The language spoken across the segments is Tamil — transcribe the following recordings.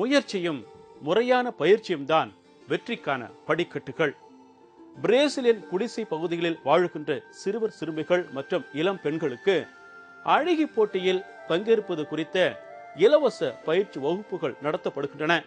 முயற்சியும் முறையான பயிற்சியும் தான் வெற்றிக்கான படிக்கட்டுகள். பிரேசிலின் குடிசை பகுதிகளில் வாழுகின்ற சிறுவர் சிறுமிகள் மற்றும் இளம் பெண்களுக்கு அழகி போட்டியில் பங்கேற்பது குறித்த இலவச பயிற்சி வகுப்புகள் நடத்தப்படுகின்றன.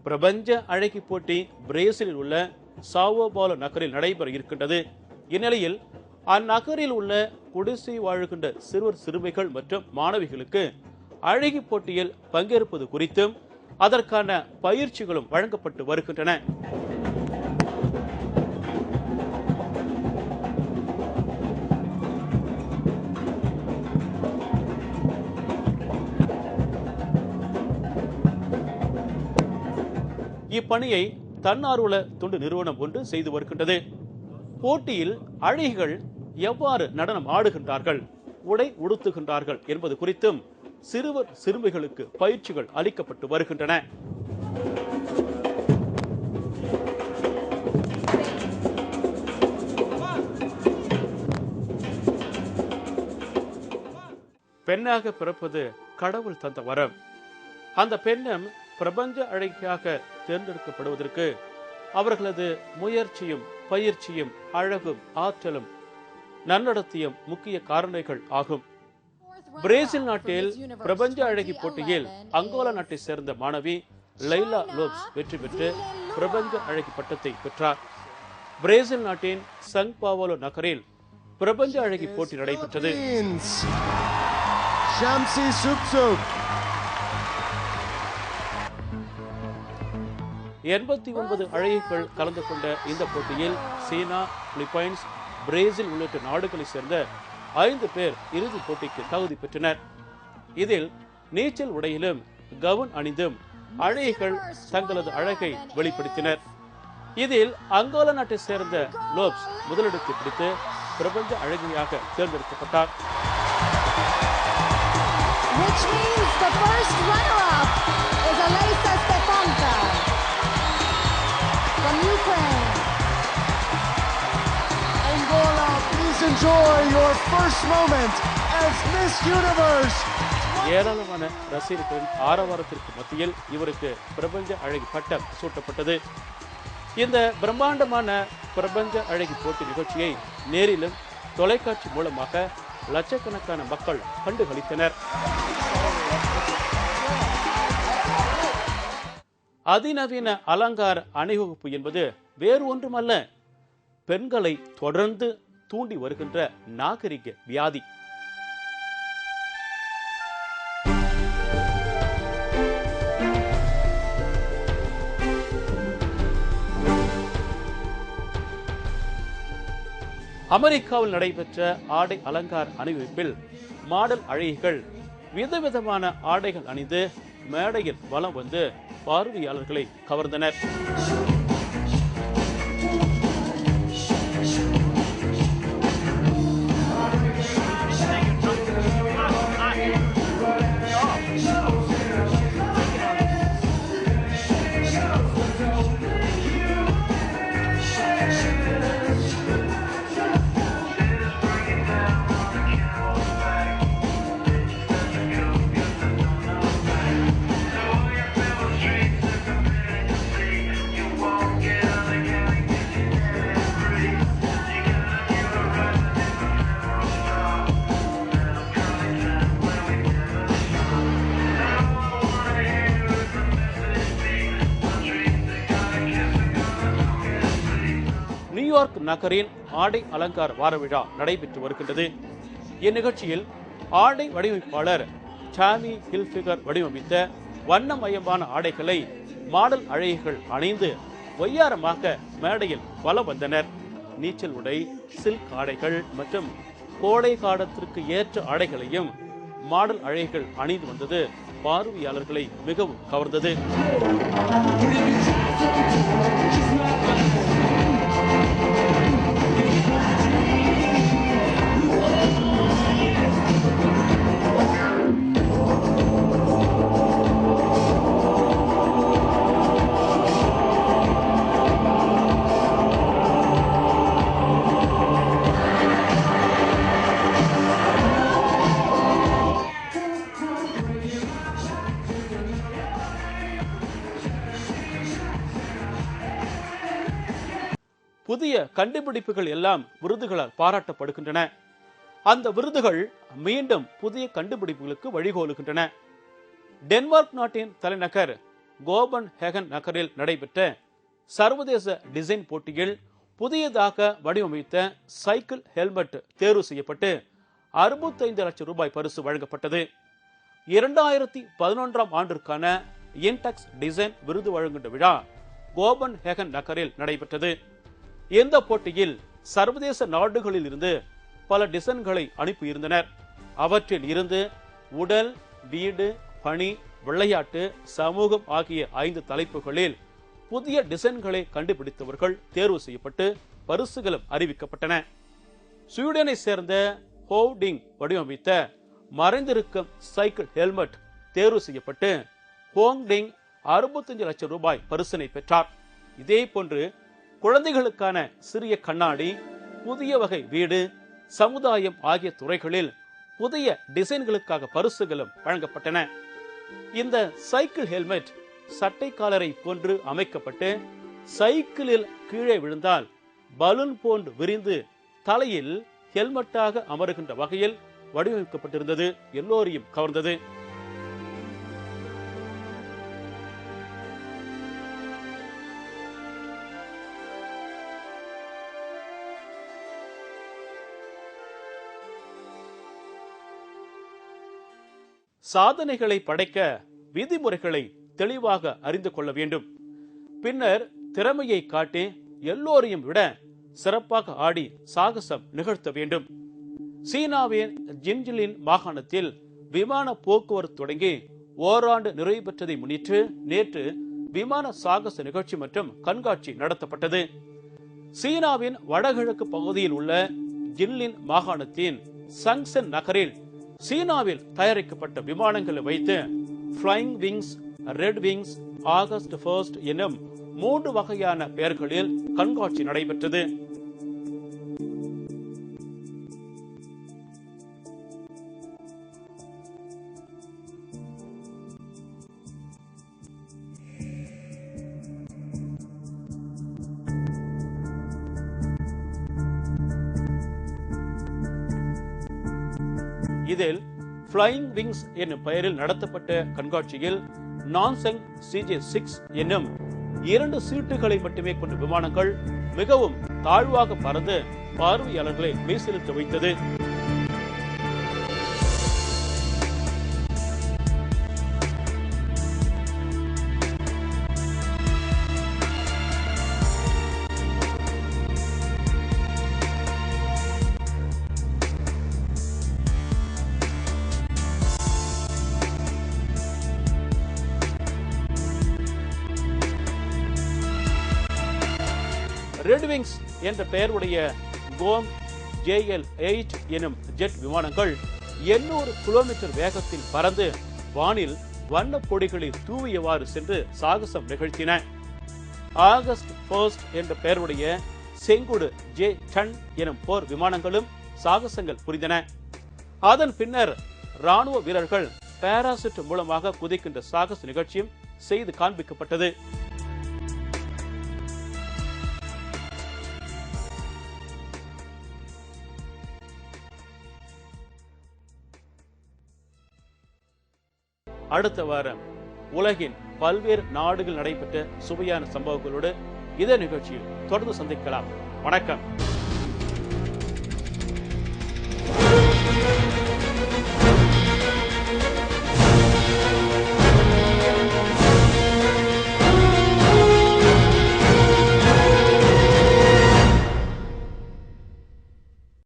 பிரபஞ்ச அழகி போட்டி பிரேசிலில் உள்ள சாவோ பாலோ நகரில் நடைபெற இருக்கின்றது. இந்நிலையில் அந்நகரில் உள்ள குடிசை வாழுகின்ற சிறுவர் சிறுமிகள் மற்றும் மாணவிகளுக்கு அழகி போட்டியில் பங்கேற்பது குறித்தும் அதற்கான பயிற்சிகளும் வழங்கப்பட்டு வருகின்றன. இப்பணியை தன்னார்வல தொண்டு நிறுவனம் ஒன்று செய்து வருகின்றது. போட்டியில் அழகிகள் எவ்வாறு நடனம் ஆடுகின்றார்கள், உடை உடுத்துகின்றார்கள் என்பது குறித்தும் சிறுவர் சிறுமிகளுக்கு பயிற்சிகள் அளிக்கப்பட்டு வருகின்றன. பெண்ணாக பிறப்பது கடவுள் தந்த வரம். அந்த பெண்ணும் பிரபஞ்ச அழகியாக தேர்ந்தெடுக்கப்படுவதற்கு அவர்களது முயற்சியும் பயிற்சியும் அழகும் ஆற்றலும் நன்னடத்தையும் முக்கிய காரணிகள் ஆகும். பிரேசில் நாட்டில் பிரபஞ்ச அழகி போட்டியில் அங்கோலா நாட்டை சேர்ந்த மாணவி லைலா லோப்ஸ் வெற்றி பெற்று பிரபஞ்ச அழகி பட்டத்தை பெற்றார். பிரேசில் நாட்டின் சங் பாவோலோ நகரில் பிரபஞ்ச அழகி போட்டி நடைபெற்றது. 89 அழகிகள் கலந்து கொண்ட இந்த போட்டியில் சீனா, பிலிப்பைன்ஸ், பிரேசில் உள்ளிட்ட நாடுகளை சேர்ந்த 5 பேர் இறுதிப் போட்டிக்கு தகுதி பெற்றனர். இதில் நீச்சல் உடையிலும் கவுன் அணிந்தும் அழகிகள் தங்களது அழகை வெளிப்படுத்தினர். இதில் அங்கோலா நாட்டை சேர்ந்த லோப்ஸ் முதலிடத்தை பிடித்து பிரபஞ்ச அழகியாக தேர்ந்தெடுக்கப்பட்டார். Which means the first runner-up is Alyssa Stefanka from Ukraine. Angola, please enjoy your first moment as Miss Universe. ஏராளமான ரசிகர்களின் ஆரவாரத்திற்கு மத்தியில் இவருக்கு பிரபஞ்ச அழகி பட்டம் சூட்டப்பட்டது. இந்த பிரம்மாண்டமான பிரபஞ்ச அழகி போட்டி நிகழ்ச்சியை நேரிலும் தொலைக்காட்சி மூலமாக லட்சக்கணக்கான மக்கள் கண்டுகளித்தனர். அதிநவீன அலங்கார அணிவகுப்பு என்பது வேறு ஒன்றுமல்ல, பெண்களை தொடர்ந்து தூண்டி வருகின்ற நாகரிக வியாதி. அமெரிக்காவில் நடைபெற்ற ஆடை அலங்கார அணிவகுப்பில் மாடல் அழகிகள் விதவிதமான ஆடைகள் அணிந்து மேடையில் வலம் வந்து பார்வையாளர்களை கவர்ந்தனர். நியூயார்க் நகரின் ஆடை அலங்கார வார விழா நடைபெற்று வருகின்றது. இந்நிகழ்ச்சியில் ஆடை வடிவமைப்பாளர் டாமி ஹில்ஃபிகர் வடிவமைத்த வண்ணமயமான ஆடைகளை மாடல் அழகிகள் அணிந்து ஒய்யாரமாக மேடையில் வலம் வந்தனர். நீச்சல் உடை, சில்க் ஆடைகள் மற்றும் கோடை காலத்திற்கு ஏற்ற ஆடைகளையும் மாடல் அழகிகள் அணிந்து வந்தது பார்வையாளர்களை மிகவும் கவர்ந்தது. புதிய கண்டுபிடிப்புகள் எல்லாம் விருதுகளால் பாராட்டப்படுகின்றன. அந்த விருதுகள் மீண்டும் புதிய கண்டுபிடிப்புகளுக்கு வழிகோலுகின்றன. டென்மார்க் நாட்டின் தலைநகர் கோபன்ஹேகன் நகரில் நடைபெற்ற சர்வதேச டிசைன் போட்டியில் புதியதாக வடிவமைத்த சைக்கிள் ஹெல்மெட் தேர்வு செய்யப்பட்டு 65 லட்சம் ரூபாய் பரிசு வழங்கப்பட்டது. 2011 ஆண்டிற்கான இன்டெக்ஸ் டிசைன் விருது வழங்குகின்ற விழா கோபன்ஹேகன் நகரில் நடைபெற்றது. இந்த போட்டியில் சர்வதேச நாடுகளில் இருந்து பல டிசைன்களை அனுப்பியிருந்தனர். அவற்றில் இருந்து உடல், வீடு, பணி, விளையாட்டு, சமூகம் ஆகிய 5 தலைப்புகளில் புதிய டிசைன்களை கண்டுபிடித்தவர்கள் தேர்வு செய்யப்பட்டு பரிசுகளும் அறிவிக்கப்பட்டன. ஸ்வீடனை சேர்ந்த ஹோவ்டிங் வடிவமைத்த மறைந்திருக்கும் சைக்கிள் ஹெல்மெட் தேர்வு செய்யப்பட்டு ஹோங்டிங் 65 லட்சம் ரூபாய் பரிசினை பெற்றார். இதே போன்று குழந்தைகளுக்கான சிறிய கண்ணாடி, புதிய வகை வீடு, சமுதாயம் ஆகிய துறைகளில் புதிய டிசைன்களுக்காக பரிசுகளும் வழங்கப்பட்டன. இந்த சைக்கிள் ஹெல்மெட் சட்டை காலரை போன்று அமைக்கப்பட்டு சைக்கிளில் கீழே விழுந்தால் பலூன் போன்று விரிந்து தலையில் ஹெல்மெட்டாக அமருகின்ற வகையில் வடிவமைக்கப்பட்டிருந்தது. எல்லோரையும் கவர்ந்தது. சாதனைகளை படைக்க விதிமுறைகளை தெளிவாக அறிந்து கொள்ள வேண்டும். பின்னர் திறமையை காட்டி எல்லோரையும் விட சிறப்பாக ஆடி சாகசம் நிகழ்த்த வேண்டும். சீனாவின் ஜின்ஜிலின் மாகாணத்தில் விமான போக்குவரத்து தொடங்கி ஓராண்டு நிறைவு பெற்றதை முன்னிட்டு நேற்று விமான சாகச நிகழ்ச்சி மற்றும் கண்காட்சி நடத்தப்பட்டது. சீனாவின் வடகிழக்கு பகுதியில் உள்ள ஜின்லின் மாகாணத்தின் சங்சன் நகரில் சீனாவில் தயாரிக்கப்பட்ட விமானங்களை வைத்து flying wings, red wings, August 1 எனும் 3 வகையான பெயர்களில் கண்காட்சி நடைபெற்றது. இதில் ஃப்ளைங் விங்ஸ் என்னும் பெயரில் நடத்தப்பட்ட கண்காட்சியில் நான்செங் CJ6 என்னும் 2 சீட்டுகளை மட்டுமே கொண்ட விமானங்கள் மிகவும் தாழ்வாக பறந்து பார்வையாளர்களை மெய்சிலிர்க்க வைத்தது. ரெட் விங்ஸ் என்ற பெயருடைய கோம் JL8 எனும் ஜெட் விமானங்கள் 800 கிலோமீட்டர் வேகத்தில் பறந்து வானில் வண்ண பொடிகளில் தூவியவாறு சென்று சாகசம் நிகழ்த்தின. ஆகஸ்ட் 1 என்ற பெயருடைய செங்குடு J10 எனும் போர் விமானங்களும் சாகசங்கள் புரிந்தன. அதன் பின்னர் ராணுவ வீரர்கள் பாராசூட் மூலமாக குதிக்கின்ற சாகச நிகழ்ச்சியும் செய்து காண்பிக்கப்பட்டது. அடுத்த வாரம் உலகின் பல்வேறு நாடுகள் நடைபெற்ற சுவையான சம்பவங்களோடு இதே நிகழ்ச்சியில் தொடர்ந்து சந்திக்கலாம். வணக்கம்.